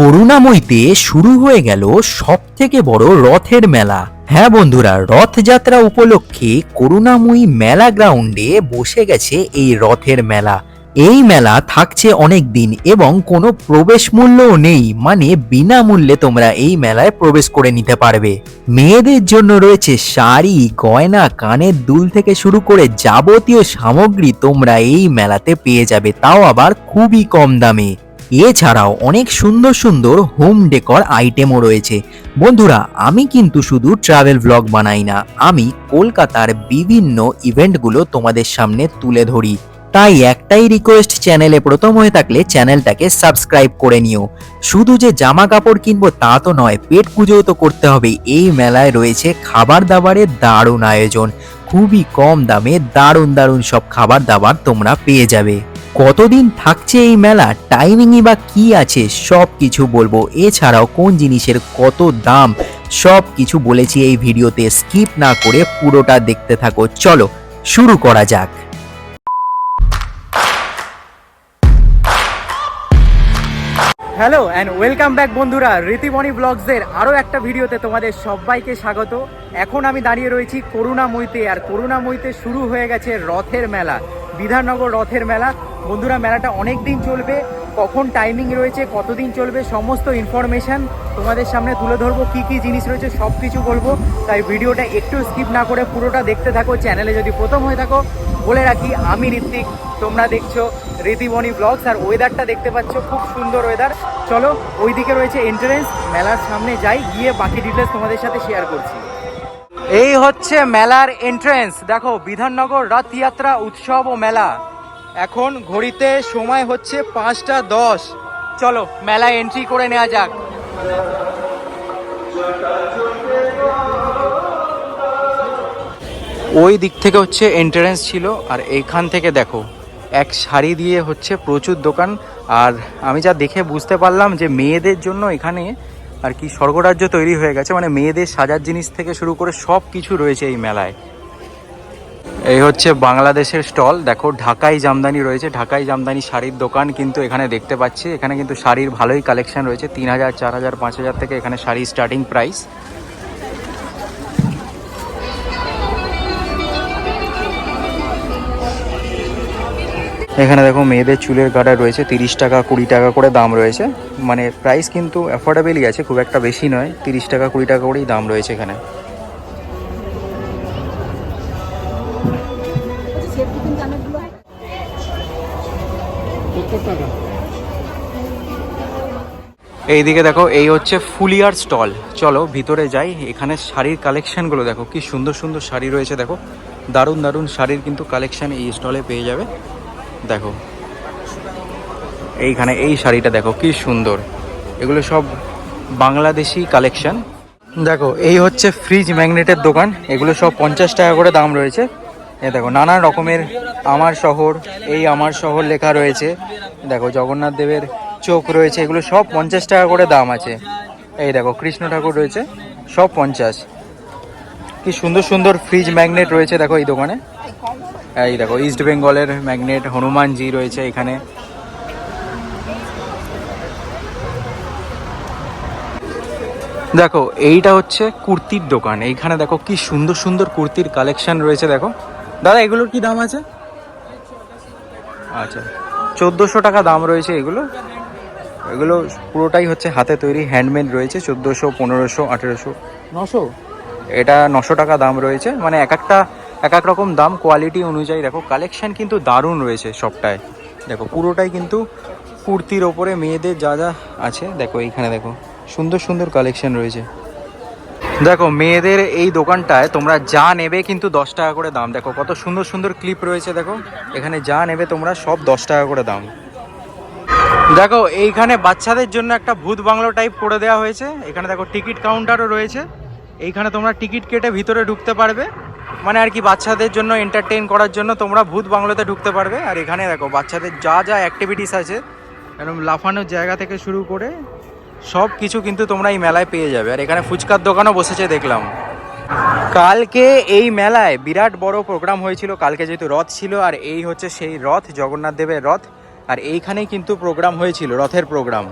করুণাময়ীতে শুরু হয়ে গেল সব থেকে বড় রথের মেলা। হ্যাঁ বন্ধুরা, রথযাত্রা উপলক্ষে করুণাময়ী মেলা গ্রাউন্ডে বসে গেছে এই রথের মেলা। এই মেলা থাকছে অনেক দিন এবং কোনো প্রবেশ মূল্যও নেই, মানে বিনামূল্যে তোমরা এই মেলায় প্রবেশ করে নিতে পারবে। মেয়েদের জন্য রয়েছে শাড়ি, গয়না, কানের দুল থেকে শুরু করে যাবতীয় সামগ্রী তোমরা এই মেলাতে পেয়ে যাবে, তাও আবার খুবই কম দামে। এছাড়াও অনেক সুন্দর সুন্দর হোম ডেকর আইটেমও রয়েছে। বন্ধুরা, আমি কিন্তু শুধু ট্রাভেল ব্লগ বানাই না, আমি কলকাতার বিভিন্ন ইভেন্টগুলো তোমাদের সামনে তুলে ধরি। তাই একটাই রিকোয়েস্ট, চ্যানেলে প্রথম হয়ে থাকলে চ্যানেলটাকে সাবস্ক্রাইব করে নিও। শুধু যে জামা কাপড় কিনবো তা তো নয়, পেট পুজোও তো করতে হবে। এই মেলায় রয়েছে খাবার দাবারের দারুণ আয়োজন, খুবই কম দামে দারুণ দারুণ সব খাবার দাবার তোমরা পেয়ে যাবে। কতদিন থাকছে এই মেলা, টাইমিংই বা কি আছে, সব কিছু বলবো। এছাড়াও কোন জিনিসের কত দাম, সব কিছু বলেছি এই ভিডিওতে। স্কিপ না করে পুরোটা দেখতে থাকো। চলো শুরু করা যাক। হ্যালো অ্যান্ড ওয়েলকাম ব্যাক বন্ধুরা, রীতিমণি ব্লগসের আরও একটা ভিডিওতে তোমাদের সবাইকে স্বাগত। এখন আমি দাঁড়িয়ে রয়েছি করুণাময়ীতে, আর করুণাময়ীতে শুরু হয়ে গেছে রথের মেলা, বিধাননগর রথের মেলা। বন্ধুরা, মেলাটা অনেক দিন চলবে, কখন টাইমিং রয়েছে, কতদিন চলবে, সমস্ত ইনফরমেশান তোমাদের সামনে তুলে ধরবো। কি কি জিনিস রয়েছে সব কিছু বলবো, তাই ভিডিওটা একটু স্কিপ না করে পুরোটা দেখতে থাকো। চ্যানেলে যদি প্রথম হয়ে থাকো বলে রাখি, আমি ঋত্বিক, তোমরা দেখছো রীতিমণি ব্লগস। আর ওয়েদারটা দেখতে পাচ্ছ, খুব সুন্দর ওয়েদার। চলো ওইদিকে রয়েছে এন্ট্রেন্স, মেলার সামনে যাই, গিয়ে বাকি ডিটেলস তোমাদের সাথে শেয়ার করছি। এই হচ্ছে মেলার এন্ট্রেন্স, দেখো বিধাননগর রথযাত্রা উৎসব ও মেলা। এখন ঘড়িতে সময় হচ্ছে 5টা 10। চলো মেলায় এন্ট্রি করে নেওয়া যাক। ওই দিক থেকে হচ্ছে এন্ট্রেন্স ছিল, আর এইখান থেকে দেখো এক সারি দিয়ে হচ্ছে প্রচুর দোকান। আর আমি যা দেখে বুঝতে পারলাম যে মেয়েদের জন্য এখানে আর কি স্বর্গরাজ্য তৈরি হয়ে গেছে, মানে মেয়েদের সাজার জিনিস থেকে শুরু করে সব কিছু রয়েছে এই মেলায়। এই হচ্ছে বাংলাদেশের স্টল, দেখো ঢাকাই জামদানি রয়েছে, ঢাকাই জামদানি শাড়ির দোকান কিন্তু এখানে দেখতে পাচ্ছি। এখানে কিন্তু শাড়ির ভালোই কালেকশন রয়েছে, 3000, 4000, 5000 থেকে এখানে শাড়ির স্টার্টিং প্রাইস। এখানে দেখো মেয়েদের চুলের গাড়া রয়েছে, 30 টাকা 20 টাকা করে দাম রয়েছে, মানে প্রাইস কিন্তু অ্যাফোর্ডেবলই আছে, খুব একটা বেশি নয়। 30 টাকা 20 টাকা করেই দাম রয়েছে এখানে। এইদিকে দেখো, এই হচ্ছে ফুলিয়ার স্টল। চলো ভিতরে যাই, এখানে শাড়ির কালেকশনগুলো দেখো, কি সুন্দর সুন্দর শাড়ি রয়েছে। দেখো দারুণ দারুণ শাড়ির কিন্তু কালেকশন এই স্টলে পেয়ে যাবে। দেখো এইখানে এই শাড়িটা দেখো কি সুন্দর, এগুলো সব বাংলাদেশি কালেকশন। দেখো এই হচ্ছে ফ্রিজ ম্যাগনেটের দোকান, এগুলো সব 50 টাকা করে দাম রয়েছে। এ দেখো নানা রকমের আমার শহর, এই আমার শহর লেখা রয়েছে। দেখো জগন্নাথ দেবের চোখ রয়েছে, এগুলো সব 50 টাকা করে দাম আছে। এই দেখো কৃষ্ণ ঠাকুর রয়েছে, সব 50। কি সুন্দর সুন্দর ফ্রিজ ম্যাগনেট রয়েছে দেখো এই দোকানে। এই দেখো ইস্ট বেঙ্গলের ম্যাগনেট, হনুমানজি রয়েছে এখানে। দেখো এইটা হচ্ছে কুর্তির দোকান, এইখানে দেখো কি সুন্দর সুন্দর কুর্তির কালেকশন রয়েছে। দেখো দাদা, এগুলোর কি দাম আছে? আচ্ছা, 1400 টাকা দাম রয়েছে এগুলো। এগুলো পুরোটাই হচ্ছে হাতে তৈরি, হ্যান্ডমেড রয়েছে। 1400, 1500, 1800, 900, এটা 900 টাকা দাম রয়েছে। মানে এক এক রকম দাম, কোয়ালিটি অনুযায়ী। দেখো কালেকশন কিন্তু দারুণ রয়েছে সবটাই। দেখো পুরোটাই কিন্তু কুর্তির ওপরে মেয়েদের যা যা আছে, দেখো এইখানে দেখো সুন্দর সুন্দর কালেকশন রয়েছে। দেখো মেয়েদের এই দোকানটায় তোমরা যা নেবে কিন্তু 10 টাকা করে দাম। দেখো কত সুন্দর সুন্দর ক্লিপ রয়েছে, দেখো এখানে যা নেবে তোমরা সব 10 টাকা করে দাম। দেখো এইখানে বাচ্চাদের জন্য একটা ভূত বাংলো টাইপ করে দেওয়া হয়েছে। এখানে দেখো টিকিট কাউন্টারও রয়েছে, এইখানে তোমরা টিকিট কেটে ভিতরে ঢুকতে পারবে, মানে আর কি বাচ্চাদের জন্য এন্টারটেইন করার জন্য তোমরা ভূত বাংলোতে ঢুকতে পারবে। আর এখানে দেখো বাচ্চাদের যা যা অ্যাক্টিভিটিস আছে, এরকম লাফানোর জায়গা থেকে শুরু করে সব কিছু কিন্তু তোমরা এই মেলায় পেয়ে যাবে। আর এখানে ফুচকার দোকানও বসেছে দেখলাম। কালকে এই মেলায় বিরাট বড় প্রোগ্রাম হয়েছিল, কালকে যেহেতু রথ ছিল। আর এই হচ্ছে সেই রথ, জগন্নাথ দেবের রথ। আর এইখানেই কিন্তু প্রোগ্রাম হয়েছিল, রথের প্রোগ্রাম।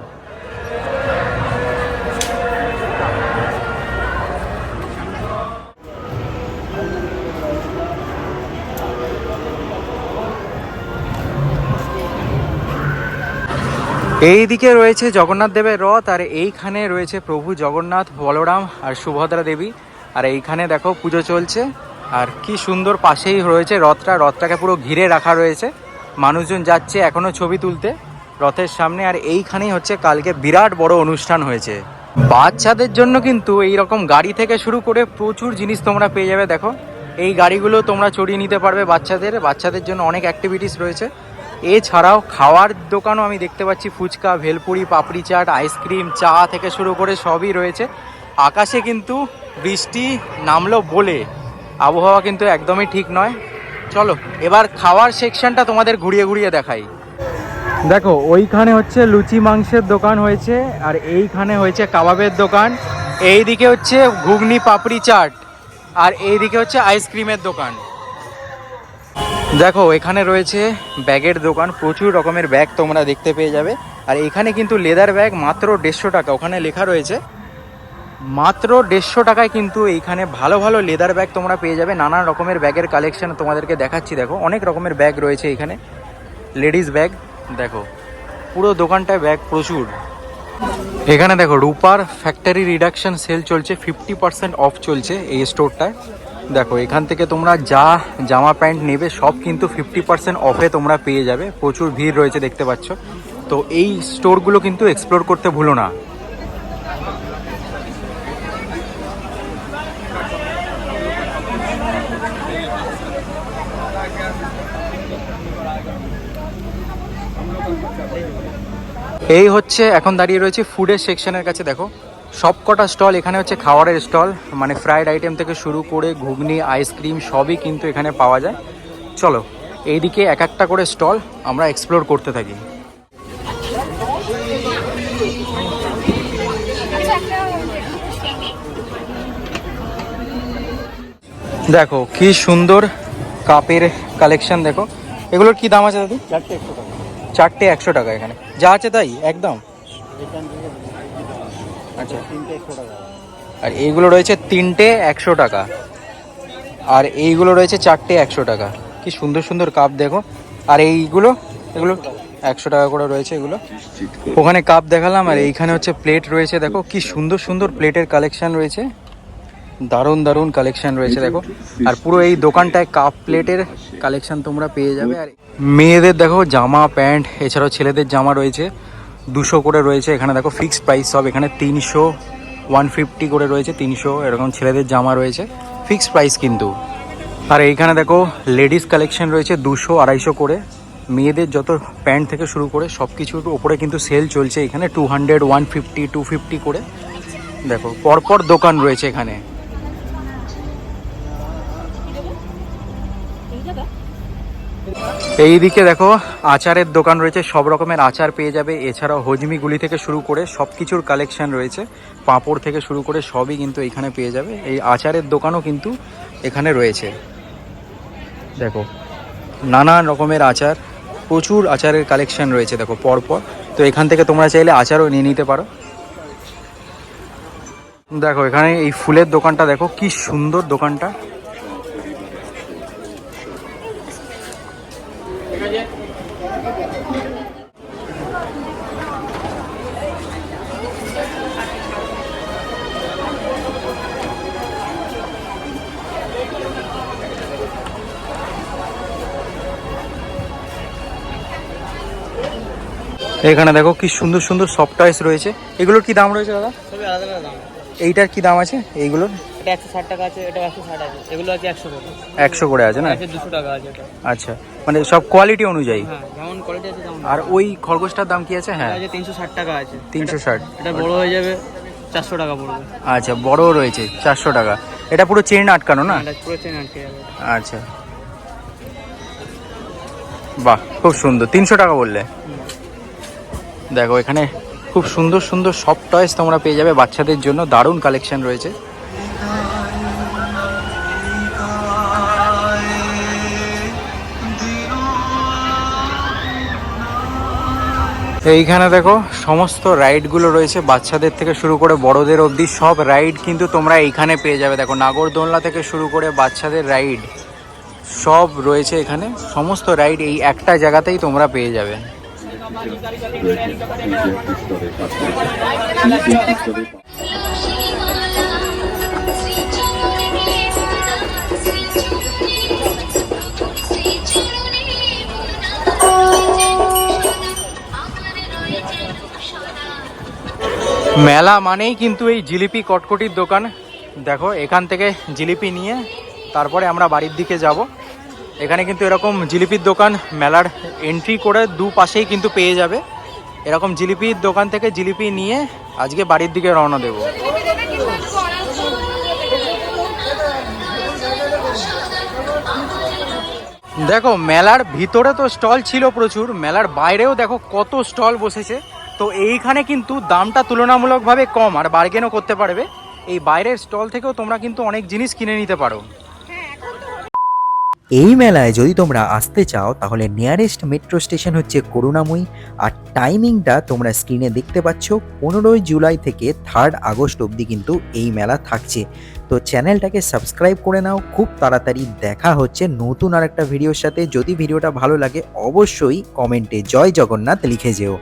এইদিকে রয়েছে জগন্নাথ দেবের রথ, আর এইখানে রয়েছে প্রভু জগন্নাথ, বলরাম আর সুভদ্রা দেবী। আর এইখানে দেখো পুজো চলছে, আর কি সুন্দর পাশেই রয়েছে রথটাকে পুরো ঘিরে রাখা রয়েছে। মানুষজন যাচ্ছে এখনো ছবি তুলতে রথের সামনে। আর এইখানেই হচ্ছে কালকে বিরাট বড় অনুষ্ঠান হয়েছে। বাচ্চাদের জন্য কিন্তু এই রকম গাড়ি থেকে শুরু করে প্রচুর জিনিস তোমরা পেয়ে যাবে। দেখো এই গাড়িগুলো তোমরা চড়িয়ে নিতে পারবে বাচ্চাদের জন্য অনেক অ্যাক্টিভিটিস রয়েছে। এছাড়াও খাওয়ার দোকানও আমি দেখতে পাচ্ছি, ফুচকা, ভেলপুরি, পাপড়ি চাট, আইসক্রিম, চা থেকে শুরু করে সবই রয়েছে। আকাশে কিন্তু বৃষ্টি নামলো বলে আবহাওয়া কিন্তু একদমই ঠিক নয়। চলো এবার খাওয়ার সেকশনটা তোমাদের ঘুরিয়ে ঘুরিয়ে দেখাই। দেখো ওইখানে হচ্ছে লুচি মাংসের দোকান হয়েছে, আর এইখানে হয়েছে কাবাবের দোকান, এইদিকে হচ্ছে ঘুগনি পাপড়ি চাট, আর এইদিকে হচ্ছে আইসক্রিমের দোকান। দেখো এখানে রয়েছে ব্যাগের দোকান, প্রচুর রকমের ব্যাগ তোমরা দেখতে পেয়ে যাবে। আর এখানে কিন্তু লেদার ব্যাগ মাত্র 150 টাকা, ওখানে লেখা রয়েছে মাত্র 150 টাকায় কিন্তু এইখানে ভালো ভালো লেদার ব্যাগ তোমরা পেয়ে যাবে। নানান রকমের ব্যাগের কালেকশন তোমাদেরকে দেখাচ্ছি। দেখো অনেক রকমের ব্যাগ রয়েছে এখানে, লেডিস ব্যাগ। দেখো পুরো দোকানটায় ব্যাগ প্রচুর। এখানে দেখো রূপার ফ্যাক্টরি রিডাকশন সেল চলছে, 50% অফ চলছে এই স্টোরটায়। দেখো এখান থেকে তোমরা যা জামা প্যান্ট নেবে সব কিন্তু 50% অফে তোমরা পেয়ে যাবে। প্রচুর ভিড় রয়েছে দেখতে পাচ্ছ। তো এই স্টোরগুলো কিন্তু এক্সপ্লোর করতে ভুলো না। এই হচ্ছে এখন দাঁড়িয়ে রয়েছে ফুডের সেকশনের কাছে। দেখো সব কটা স্টল এখানে হচ্ছে খাবারের স্টল, মানে ফ্রাইড আইটেম থেকে শুরু করে ঘুগনি, আইসক্রিম সবই কিন্তু এখানে পাওয়া যায়। চলো এইদিকে এক একটা করে স্টল আমরা এক্সপ্লোর করতে থাকি। দেখো কি সুন্দর কাপের কালেকশন। দেখো এগুলোর কি দাম আছে দাদু? চারটে 100 টাকা এখানে যা আছে তাই একদম। আচ্ছা আর এইগুলো রয়েছে 3টে 100 টাকা, আর এইগুলো রয়েছে 4টে 100 টাকা। কি সুন্দর সুন্দর কাপ দেখো। আর এগুলো 100 টাকা করে রয়েছে এগুলো। ওখানে কাপ দেখালাম, আর এইখানে হচ্ছে প্লেট রয়েছে। দেখো কি সুন্দর সুন্দর প্লেটের কালেকশন রয়েছে, দারুণ দারুণ কালেকশন রয়েছে দেখো। আর পুরো এই দোকানটায় কাপ প্লেটের কালেকশন তোমরা পেয়ে যাবে। আর মেয়েদের দেখো জামা প্যান্ট, এছাড়াও ছেলেদের জামা রয়েছে 200 করে রয়েছে এখানে। দেখো ফিক্সড প্রাইস সব এখানে 300, 150 করে রয়েছে, 300 এরকম ছেলেদের জামা রয়েছে ফিক্সড প্রাইস কিন্তু। আর এইখানে দেখো লেডিস কালেকশন রয়েছে 200, 250 করে। মেয়েদের যত প্যান্ট থেকে শুরু করে সব কিছুর ওপরে কিন্তু সেল চলছে এখানে 200, 150, 250 করে। দেখো পরপর দোকান রয়েছে এখানে। এইদিকে দেখো আচারের দোকান রয়েছে, সব রকমের আচার পেয়ে যাবে। এছাড়াও হজমিগুলি থেকে শুরু করে সব কিছুর কালেকশন রয়েছে, পাঁপড় থেকে শুরু করে সবই কিন্তু এখানে পেয়ে যাবে। এই আচারের দোকানও কিন্তু এখানে রয়েছে। দেখো নানান রকমের আচার, প্রচুর আচারের কালেকশন রয়েছে দেখো পরপর। তো এখান থেকে তোমরা চাইলে আচারও নিয়ে নিতে পারো। দেখো এখানে এই ফুলের দোকানটা দেখো কি সুন্দর দোকানটা। এখানে দেখো কি সুন্দর সুন্দর সফট টয়েস রয়েছে। এগুলোর কি দাম রয়েছে দাদা? সবই আলাদা আলাদা দাম। এইটার কি দাম আছে এইগুলোর? এটা 160 টাকা আছে, এটা 160 আছে, এগুলো আছে 100 করে। 100 করে আছে না? আছে 200 টাকা আছে এটা। আচ্ছা মানে সব কোয়ালিটি অনুযায়ী। হ্যাঁ যেমন কোয়ালিটি আছে তেমন। আর ওই খরগোশটার দাম কি আছে? হ্যাঁ আছে 360 টাকা আছে। 360। এটা বড় হয়ে যাবে 400 টাকা পড়বে। আচ্ছা বড় রয়েছে 400 টাকা। এটা পুরো চেন আটকানো না? এটা পুরো চেন আটকে যাবে। আচ্ছা বাহ খুব সুন্দর। 300 টাকা বললে? দেখো এখানে খুব সুন্দর সুন্দর সফট টয়েস তোমরা পেয়ে যাবে বাচ্চাদের জন্য, দারুণ কালেকশন রয়েছে। এইখানে দেখো সমস্ত রাইডগুলো রয়েছে, বাচ্চাদের থেকে শুরু করে বড়দের অবধি সব রাইড কিন্তু তোমরা এইখানে পেয়ে যাবে। দেখো নাগরদোলনা থেকে শুরু করে বাচ্চাদের রাইড সব রয়েছে এখানে। সমস্ত রাইড এই একটা জায়গাতেই তোমরা পেয়ে যাবে। মেলা মানেই কিন্তু এই জিলিপি কটকটির দোকান। দেখো এখান থেকে জিলিপি নিয়ে তারপরে আমরা বাড়ির দিকে যাব। এখানে কিন্তু এরকম জিলিপির দোকান মেলার এন্ট্রি করে দুপাশেই কিন্তু পেয়ে যাবে। এরকম জিলিপির দোকান থেকে জিলিপি নিয়ে আজকে বাড়ির দিকে রওনা দেব। দেখো মেলার ভিতরে তো স্টল ছিল প্রচুর, মেলার বাইরেও দেখো কত স্টল বসেছে। তো এইখানে কিন্তু দামটা তুলনামূলকভাবে কম আর বার্গেনও করতে পারবে। এই বাইরের স্টল থেকেও তোমরা কিন্তু অনেক জিনিস কিনে নিতে পারো। এই মেলায় যদি তোমরা আসতে চাও তাহলে নিয়ারেস্ট মেট্রো স্টেশন হচ্ছে করুণাময়ী। আর টাইমিংটা তোমরা স্ক্রিনে দেখতে পাচ্ছ, 15 জুলাই থেকে 3 আগস্ট অবধি কিন্তু এই মেলা থাকছে। তো চ্যানেলটাকে সাবস্ক্রাইব করে নাও। খুব তাড়াতাড়ি দেখা হচ্ছে নতুন আর একটা ভিডিওর সাথে। যদি ভিডিওটা ভালো লাগে অবশ্যই কমেন্টে জয় জগন্নাথ লিখে যেও।